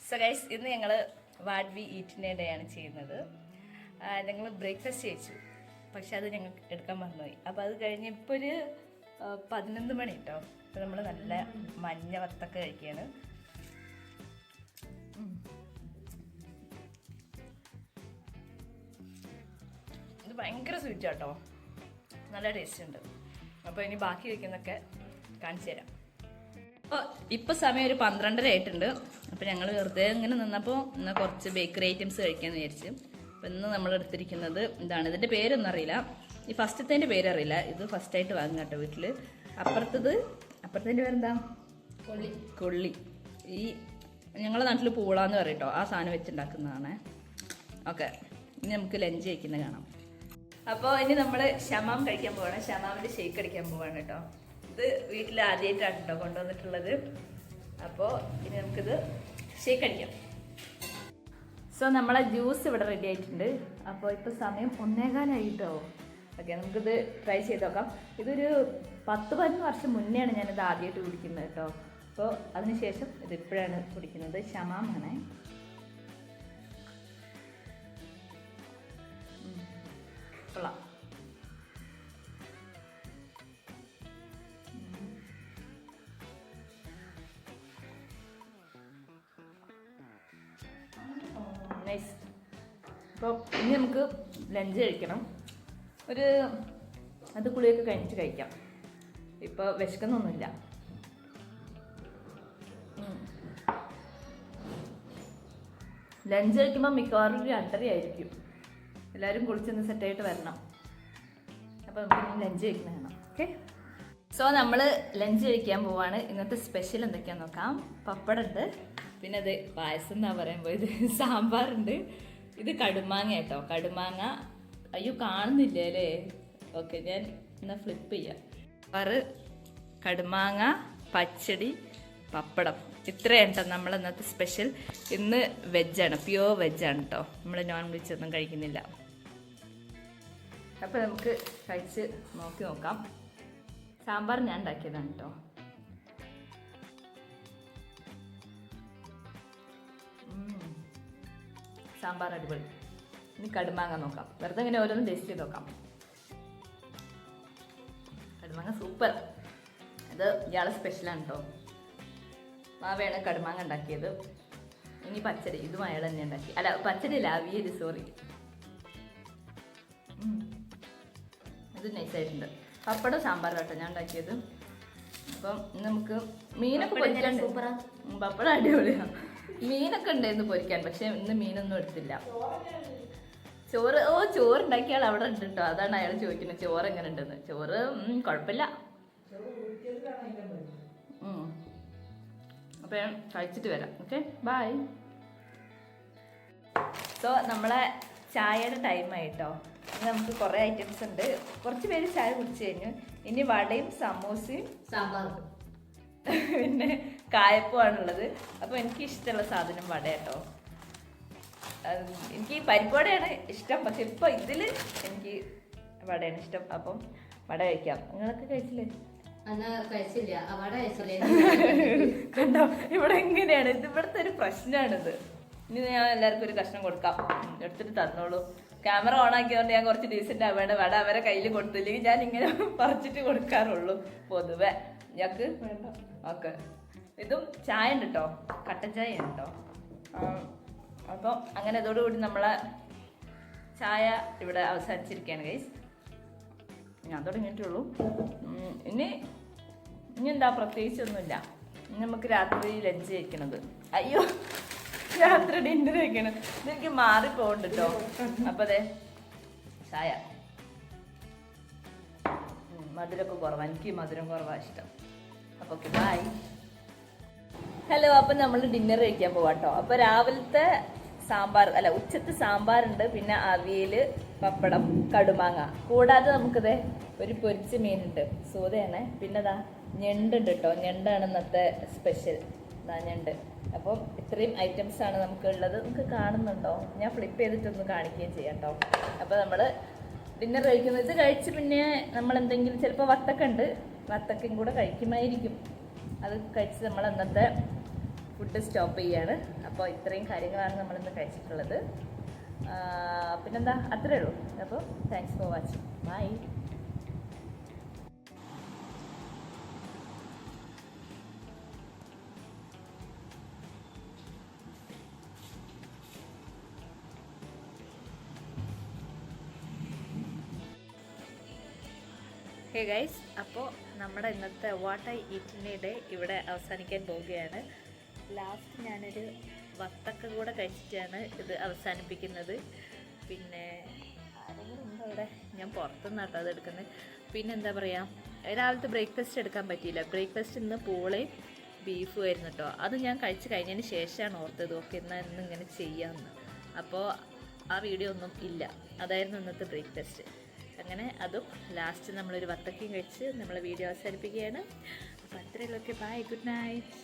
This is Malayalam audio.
സോ ഗൈസ് ഇന്ന് ഞങ്ങൾ വാട്ട് വി ഈറ്റിൻ്റെ ഡേ ആണ് ചെയ്യുന്നത്. ഞങ്ങൾ ബ്രേക്ക്ഫാസ്റ്റ് കഴിച്ചു, പക്ഷെ അത് ഞങ്ങൾക്ക് എടുക്കാൻ മറന്നുപോയി. അപ്പോൾ അത് കഴിഞ്ഞ് ഇപ്പോൾ ഒരു 11 മണി കേട്ടോ. അപ്പോൾ നമ്മൾ നല്ല മഞ്ഞ വത്തൊക്കെ കഴിക്കുകയാണ്. ഇത് ഭയങ്കര സ്വീറ്റ് കേട്ടോ, നല്ല ടേസ്റ്റ് ഉണ്ട്. അപ്പോൾ ഇനി ബാക്കി വയ്ക്കുന്നതൊക്കെ കാണിച്ചു തരാം. അപ്പോൾ ഇപ്പോൾ സമയം ഒരു 12:30 ആയിട്ടുണ്ട്. അപ്പോൾ ഞങ്ങൾ വെറുതെ ഇങ്ങനെ നിന്നപ്പോൾ എന്നാൽ കുറച്ച് ബേക്കറി ഐറ്റംസ് കഴിക്കാമെന്ന് വിചാരിച്ചു. അപ്പോൾ ഇന്ന് നമ്മൾ എടുത്തിരിക്കുന്നത് ഇതാണ്. ഇതിൻ്റെ പേരൊന്നും അറിയില്ല, ഈ ഫസ്റ്റത്തേൻ്റെ പേരറിയില്ല. ഇത് ഫസ്റ്റായിട്ട് വാങ്ങുക കേട്ടോ വീട്ടിൽ. അപ്പുറത്തേൻ്റെ പേരെന്താ? കൊള്ളി. ഈ ഞങ്ങളുടെ നാട്ടിൽ പൂളാന്ന് പറയും കേട്ടോ, ആ സാധനം വെച്ചുണ്ടാക്കുന്നതാണ്. ഓക്കെ, ഇനി നമുക്ക് ലഞ്ച് കഴിക്കുന്നത് കാണാം. അപ്പോൾ ഇനി നമ്മൾ ഷമാം കഴിക്കാൻ പോവാണ്. ഷമാമിൻ്റെ ഷേക്ക് അടിക്കാൻ പോവാണ് കേട്ടോ. ഇത് വീട്ടിൽ ആദ്യമായിട്ടാണ് കേട്ടോ കൊണ്ടുവന്നിട്ടുള്ളത്. അപ്പോൾ ഇനി നമുക്കിത് ഷേക്ക് അടിക്കാം. സോ നമ്മളെ ജ്യൂസ് ഇവിടെ റെഡി ആയിട്ടുണ്ട്. അപ്പോൾ ഇപ്പോൾ സമയം 1:15 കേട്ടോ. ഓക്കെ, നമുക്കിത് ട്രൈ ചെയ്ത് നോക്കാം. ഇതൊരു 10-15 വർഷം മുന്നെയാണ് ഞാനിത് ആദ്യമായിട്ട് കുടിക്കുന്നത് കേട്ടോ. അപ്പോൾ അതിനുശേഷം ഇത് ഇപ്പോഴാണ് കുടിക്കുന്നത്. ഷമാമാണ്. കൊള്ളാം. നൈസ്. അപ്പോൾ ഇനി നമുക്ക് ലഞ്ച് കഴിക്കണം. അത് കുളിയൊക്കെ കഴിഞ്ഞിട്ട് കഴിക്കാം. ഇപ്പോൾ വിശക്കുന്നൊന്നുമില്ല. ലഞ്ച് കഴിക്കുമ്പോൾ മിക്കവാറും ഒരു 2:30 ആയിരിക്കും. എല്ലാവരും കുളിച്ചൊന്ന് സെറ്റായിട്ട് വരണം. അപ്പോൾ നമുക്ക് ലഞ്ച് കഴിക്കുന്ന വേണം. ഓക്കെ, സോ നമ്മൾ ലഞ്ച് കഴിക്കാൻ പോവാണ്. ഇന്നത്തെ സ്പെഷ്യൽ എന്തൊക്കെയാണെന്ന് നോക്കാം. പപ്പടമുണ്ട്, പിന്നെ അത് പായസം എന്നാ പറയാൻ പോയത്, സാമ്പാറുണ്ട്. ഇത് കടുമാങ്ങ കേട്ടോ, കടുമാങ്ങ. അയ്യോ കാണുന്നില്ല അല്ലേ? ഓക്കെ, ഞാൻ എന്നാൽ ഫ്ലിപ്പ് ചെയ്യാം. കടുമാങ്ങ, പച്ചടി, പപ്പടം. ഇത്രയാണ് കേട്ടോ നമ്മൾ ഇന്നത്തെ സ്പെഷ്യൽ. ഇന്ന് വെജാണ്, പ്യുവർ വെജാണ് കേട്ടോ. നമ്മൾ നോൺ വെജ് ഒന്നും കഴിക്കുന്നില്ല. അപ്പോൾ നമുക്ക് കഴിച്ച് നോക്കാം. സാമ്പാർ ഞാൻ ഉണ്ടാക്കിയതാണ് കേട്ടോ. സാമ്പാർ അടിപൊളി. ഇനി കടുമാങ്ങ നോക്കാം. വെറുതെ ഇങ്ങനെ ഓരോന്നും ടേസ്റ്റ് ചെയ്ത് നോക്കാം. കടുമാങ്ങ സൂപ്പർ. ഇത് ഇയാളെ സ്പെഷ്യലാണ് കേട്ടോ. മാവയാണ് കടുമാങ്ങ ഉണ്ടാക്കിയത്. ഇനി പച്ചടി, ഇതും അയാൾ തന്നെ ഉണ്ടാക്കി. അല്ല, പച്ചടി അല്ല, അവിയൽ, സോറി. ഇത് നൈസായിട്ടുണ്ട്. പപ്പടം സാമ്പാർ കേട്ടോ ഞാൻ ഉണ്ടാക്കിയത്. അപ്പം നമുക്ക് മീനൊക്കെ പൊരിക്കാണ്ട്. പപ്പടം അടിപൊളിയാണ്. മീനൊക്കെ ഉണ്ടായിരുന്നു പൊരിക്കാൻ, പക്ഷെ ഇന്ന് മീനൊന്നും എടുത്തില്ല. ചോറ് ഉണ്ടാക്കിയാൽ അവിടെ ഉണ്ട് കേട്ടോ. അതാണ് അയാൾ ചോദിക്കുന്നത് ചോറ് എങ്ങനെ ഉണ്ടെന്ന്. ചോറ് കുഴപ്പമില്ല. അപ്പം ഞാൻ കഴിച്ചിട്ട് വരാം. Okay, by. സോ നമ്മളെ ചായയുടെ ടൈമായിട്ടോ. ഇനി നമുക്ക് കുറേ ഐറ്റംസ് ഉണ്ട്. കുറച്ച് പേര് ചായ കുടിച്ചു കഴിഞ്ഞു. ഇനി വടയും സമൂസയും സാമ്പാറും പിന്നെ കായപ്പമാണുള്ളത്. അപ്പോൾ എനിക്ക് ഇഷ്ടമുള്ള സാധനം വട കേട്ടോ. എനിക്ക് പരിപ്പുവടയാണ് ഇഷ്ടം, പക്ഷെ ഇപ്പോൾ ഇതിൽ എനിക്ക് വടയാണ് ഇഷ്ടം. അപ്പം വട കഴിക്കാം. നിങ്ങളൊക്കെ കഴിച്ചില്ലേ? കണ്ടോ, ഇവിടെ എങ്ങനെയാണ്? ഇത് ഇവിടുത്തെ ഒരു പ്രശ്നമാണിത്. ഇനി ഞാൻ എല്ലാവർക്കും ഒരു കഷ്ണം കൊടുക്കാം. എടുത്തിട്ട് തന്നോളൂ. ക്യാമറ ഓൺ ആക്കിയതുകൊണ്ട് ഞാൻ കുറച്ച് ഡീസൻ്റ് ആവേണ്ട. വട അവരെ കയ്യിൽ കൊടുത്തില്ലെങ്കിൽ ഞാൻ ഇങ്ങനെ പറിച്ചിട്ട് കൊടുക്കാറുള്ളൂ പൊതുവെ. ഞങ്ങൾക്ക് വേണ്ട. ഓക്കെ, ഇതും ചായ ഉണ്ട് കേട്ടോ, കട്ടൻ ചായ ഉണ്ട് കേട്ടോ. അപ്പോൾ അങ്ങനെ അതോടുകൂടി നമ്മളെ ചായ ഇവിടെ അവസാനിച്ചിരിക്കുകയാണ് ഗൈസ്. ഞാൻ തുടങ്ങിയിട്ടുള്ളൂ. ഇനി എന്താ പ്രത്യേകിച്ചൊന്നുമില്ല. ഇനി നമുക്ക് രാത്രി ലഞ്ച് കഴിക്കണത്. അയ്യോ, രാത്രി ഡിന്നർ കഴിക്കണം. ഇതെനിക്ക് മാറിപ്പോണ്ട് കേട്ടോ. അപ്പം അതെ, ചായ മധുരമൊക്കെ കുറവാണ്. എനിക്ക് മധുരം കുറവാണ് ഇഷ്ടം. അപ്പോൾ ഓക്കെ, ബൈ. ഹലോ, അപ്പം നമ്മൾ ഡിന്നർ കഴിക്കാൻ പോവാം കേട്ടോ. അപ്പോൾ രാവിലത്തെ ഉച്ചത്തെ സാമ്പാറുണ്ട്, പിന്നെ അവിയൽ, പപ്പടം, കടുമാങ്ങ. കൂടാതെ നമുക്കിത് ഒരു പൊരിച്ച മീനുണ്ട്, സൂതയാണ്. പിന്നെ ഞണ്ടുണ്ട് കേട്ടോ. ഞണ്ടാണ് ഇന്നത്തെ സ്പെഷ്യൽ. ഞണ്ട്. അപ്പം ഇത്രയും ഐറ്റംസാണ് നമുക്കുള്ളത്. നമുക്ക് കാണുന്നുണ്ടോ? ഞാൻ ഫ്ലിപ്പ് ചെയ്തിട്ടൊന്ന് കാണിക്കുകയും ചെയ്യാം കേട്ടോ. അപ്പോൾ നമ്മൾ ഡിന്നർ കഴിക്കുന്നത്. ഇത് കഴിച്ച് പിന്നെ നമ്മൾ എന്തെങ്കിലും ചിലപ്പോൾ വത്തക്ക ഉണ്ട്, വത്തക്കയും കൂടെ കഴിക്കുമായിരിക്കും. അത് കഴിച്ച് നമ്മൾ അന്നത്തെ ഫുഡ് സ്റ്റോപ്പ് ചെയ്യാണ്. അപ്പോൾ ഇത്രയും കാര്യങ്ങളാണ് നമ്മളിന്ന് കഴിച്ചിട്ടുള്ളത്. പിന്നെന്താ, അത്രേ ഉള്ളൂ. അപ്പോൾ thanks for watching. Bye. Hey guys, അപ്പോൾ നമ്മുടെ ഇന്നത്തെ വാട്ട് ഐ ഈറ്റിൻ്റെ ഡേ ഇവിടെ അവസാനിക്കാൻ പോവുകയാണ്. ലാസ്റ്റ് ഞാനൊരു വത്തക്ക കൂടെ കഴിച്ചിട്ടാണ് ഇത് അവസാനിപ്പിക്കുന്നത്. പിന്നെ ആരെങ്കിലും ഉണ്ടോ അവിടെ? ഞാൻ പുറത്തുനിന്നാട്ടോ അത് എടുക്കുന്നത്. പിന്നെ എന്താ പറയുക, രാവിലത്തെ ബ്രേക്ക്ഫാസ്റ്റ് എടുക്കാൻ പറ്റിയില്ല. ബ്രേക്ക്ഫാസ്റ്റ് ഇന്ന് പൂളയും ബീഫും ആയിരുന്നു കേട്ടോ. അത് ഞാൻ കഴിച്ച് കഴിഞ്ഞതിന് ശേഷമാണ് ഓർത്തത് ഓക്കെ എന്നാൽ ഇന്ന് ഇങ്ങനെ ചെയ്യാമെന്ന്. അപ്പോൾ ആ വീഡിയോ ഒന്നും ഇല്ല. അതായിരുന്നു ഇന്നത്തെ ബ്രേക്ക്ഫാസ്റ്റ്. അങ്ങനെ അതും ലാസ്റ്റ് നമ്മളൊരു വത്തക്കയും കഴിച്ച് നമ്മളെ വീഡിയോ അവസാനിപ്പിക്കുകയാണ്. അപ്പോൾ അത്രയുള്ളൂ. Okay, bye, good night.